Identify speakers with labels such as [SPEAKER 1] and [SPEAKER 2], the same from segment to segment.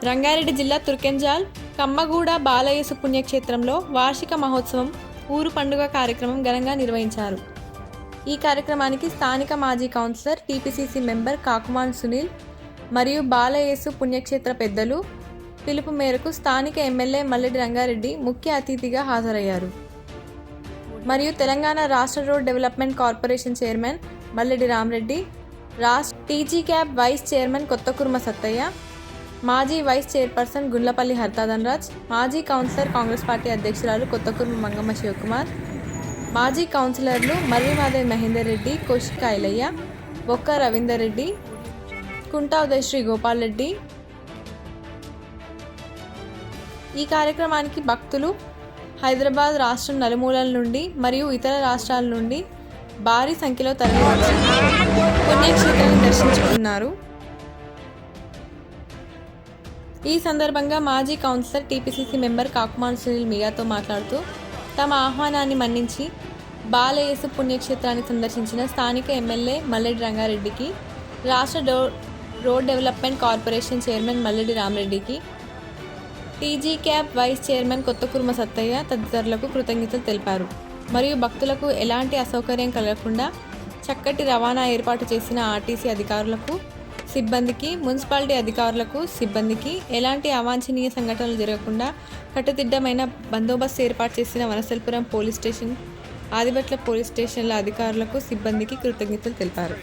[SPEAKER 1] రంగారెడ్డి జిల్లా తుర్కెంజాల్ కమ్మగూడ బాలయేసు పుణ్యక్షేత్రంలో వార్షిక మహోత్సవం ఊరు పండుగ కార్యక్రమం ఘనంగా నిర్వహించారు. ఈ కార్యక్రమానికి స్థానిక మాజీ councillor, TPCC member Kakuman Sunil మరియు బాలయేసు పుణ్యక్షేత్ర పెద్దలు పిలుపు మేరకు స్థానిక ఎమ్మెల్యే మల్లెడి రంగారెడ్డి ముఖ్య అతిథిగా హాజరయ్యారు. మరియు తెలంగాణ రాష్ట్ర road development corporation chairman Malladi Ramareddy, రాష్ట్ర TG cab vice chairman Kothakurma Sattaiah, మాజీ వైస్ చైర్పర్సన్ గుండ్లపల్లి హర్తాధనరాజ్, మాజీ కౌన్సిలర్ కాంగ్రెస్ పార్టీ అధ్యక్షురాలు కొత్తకుర్మ మంగమ్మ శివకుమార్, మాజీ కౌన్సిలర్లు మర్రిమాదేవి మహేందర్ రెడ్డి, కౌశిక ఐలయ్య, బొక్క రవీందర్ రెడ్డి, కుంటా ఉదయశ్రీ గోపాల్ రెడ్డి. ఈ కార్యక్రమానికి భక్తులు హైదరాబాద్ రాష్ట్రం నలుమూలల నుండి మరియు ఇతర రాష్ట్రాల నుండి భారీ సంఖ్యలో తరలివచ్చి పుణ్యక్షేత్రాన్ని దర్శించుకున్నారు. ఈ సందర్భంగా మాజీ councillor, TPCC member Kakuman Sunil మీడియాతో మాట్లాడుతూ తమ ఆహ్వానాన్ని మన్నించి బాలయేసు పుణ్యక్షేత్రాన్ని సందర్శించిన స్థానిక ఎమ్మెల్యే మల్లెడి రంగారెడ్డికి, రాష్ట్ర road development corporation chairman Malladi రామరెడ్డికి, TG cab vice chairman Kothakurma Sattaiah తదితరులకు కృతజ్ఞతలు తెలిపారు. మరియు భక్తులకు ఎలాంటి అసౌకర్యం కలగకుండా చక్కటి రవాణా ఏర్పాటు చేసిన ఆర్టీసీ అధికారులకు, సిబ్బందికి, మున్సిపాలిటీ అధికారులకు, సిబ్బందికి ఎలాంటి అవాంఛనీయ సంఘటనలు జరగకుండా కట్టుదిట్టమైన బందోబస్తు ఏర్పాటు చేసిన Vanasthalipuram police station, Adibatla police స్టేషన్ల అధికారులకు, సిబ్బందికి కృతజ్ఞతలు తెలిపారు.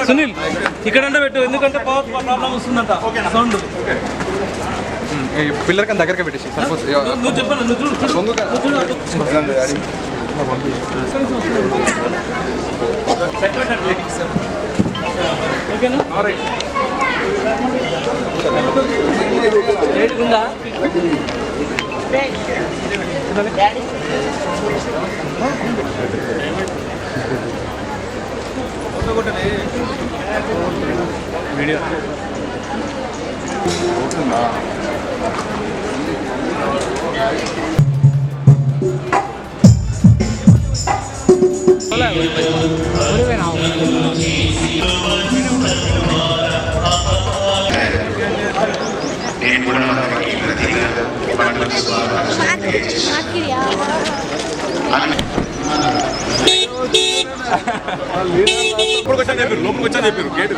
[SPEAKER 2] సునీల్ ఇక్కడంటే పెట్టు, ఎందుకంటే పవర్ ప్రాబ్లం వస్తుందంట. సౌండ్
[SPEAKER 3] పిల్లర్ కన్నా దగ్గరగా పెట్టేసి
[SPEAKER 2] నువ్వు చెప్పాను. ఓకేనా? వీడియో లోపలికి వచ్చా చెప్పారు గేటు.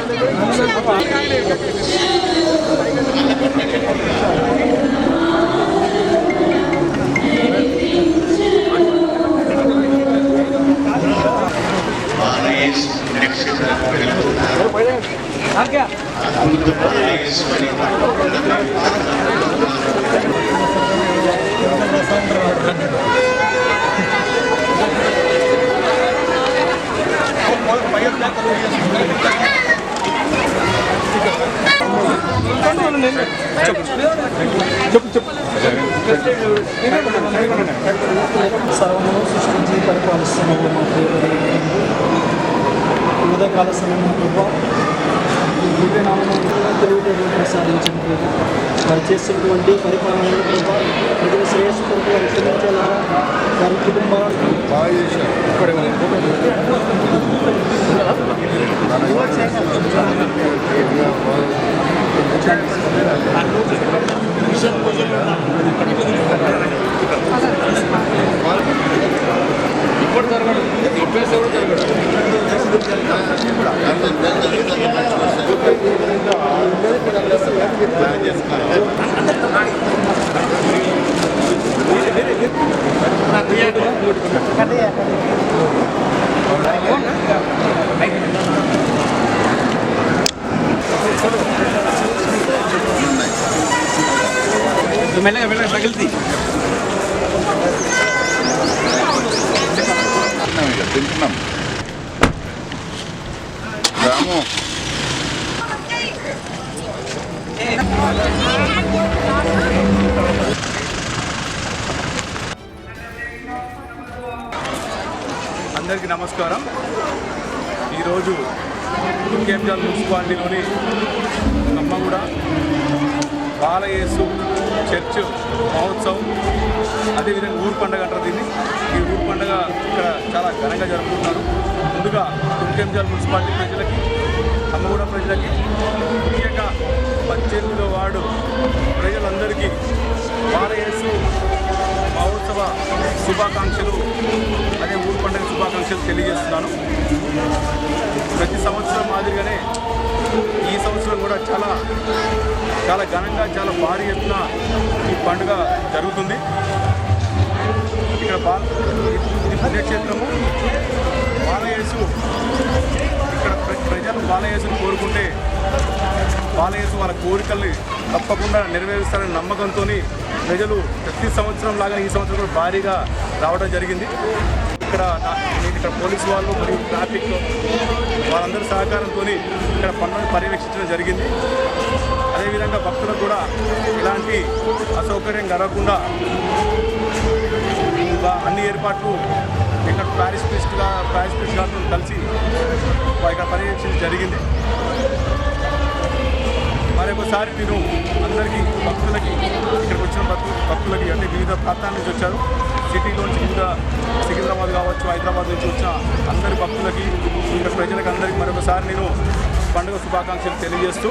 [SPEAKER 4] next
[SPEAKER 3] సర్వమును సృష్టించి పరిపాలిస్తున్నావు మా ఉదయకాల సమయంలో ప్రభావ దివ్యనామను తెలివితేటలు ప్రసాదించండి ప్రభు వారు చేస్తున్నటువంటి పరిపాలనలో ప్రభావ ప్రజల శ్రేయస్సు కొరకు వారు క్షమించేలాగా వారి కుటుంబాలను
[SPEAKER 2] మెల్లగా మెల్లగా తగిలింది
[SPEAKER 4] తింటున్నాం రాము
[SPEAKER 5] అందరికీ నమస్కారం. ఈరోజు తుర్కేంజల్ మున్సిపాలిటీలోని కమ్మగూడ బాలయేసు చర్చ్ మహోత్సవం, అదేవిధంగా ఊరు పండుగ అంటారు దీన్ని. ఈ ఊరు పండుగ ఇక్కడ చాలా ఘనంగా జరుపుకుంటున్నారు. ముందుగా తుర్కేంజల్ మున్సిపాలిటీ ప్రజలకి, కమ్మగూడ ప్రజలకి, ముఖ్యంగా 18వ వార్డు ప్రజలందరికీ బాలయేసు మహోత్సవ శుభాకాంక్షలు, అదే ఊరు పండుగ శుభాకాంక్షలు తెలియజేస్తున్నాను. ప్రతి సంవత్సరం మాదిరిగానే ఈ సంవత్సరం కూడా చాలా చాలా ఘనంగా, చాలా భారీ ఎత్తున ఈ పండుగ జరుగుతుంది. ఇక్కడ ఇది పుణ్యక్షేత్రము. బాలయేసు, ఇక్కడ ప్రజలు బాలయేసును కోరుకుంటే బాలయేసు వాళ్ళ కోరికల్ని తప్పకుండా నెరవేరుస్తారనే నమ్మకంతో ప్రజలు ప్రతి సంవత్సరం లాగా ఈ సంవత్సరం కూడా భారీగా రావడం జరిగింది. ఇక్కడ పోలీసు వాళ్ళు మరియు ట్రాఫిక్ వాళ్ళందరి సహకారంతో ఇక్కడ పనులను పర్యవేక్షించడం జరిగింది. అదేవిధంగా భక్తులకు కూడా ఇలాంటి అసౌకర్యం కలగకుండా అన్ని ఏర్పాట్లు ఇక్కడ ప్యారిస్ ప్రిస్ట్ గారితో కలిసి ఇక్కడ పర్యవేక్షించడం జరిగింది. మరొకసారి నేను అందరికీ భక్తులకి, ఇక్కడికి వచ్చిన భక్తులకి, అంటే వివిధ ప్రాంతాల నుంచి వచ్చారు, సిటీలోంచి వివిధ సికింద్రాబాద్ కావచ్చు, హైదరాబాద్ నుంచి వచ్చిన అందరి భక్తులకి, ఇక్కడ ప్రజలకు అందరికీ మరొకసారి నేను పండుగ శుభాకాంక్షలు తెలియజేస్తూ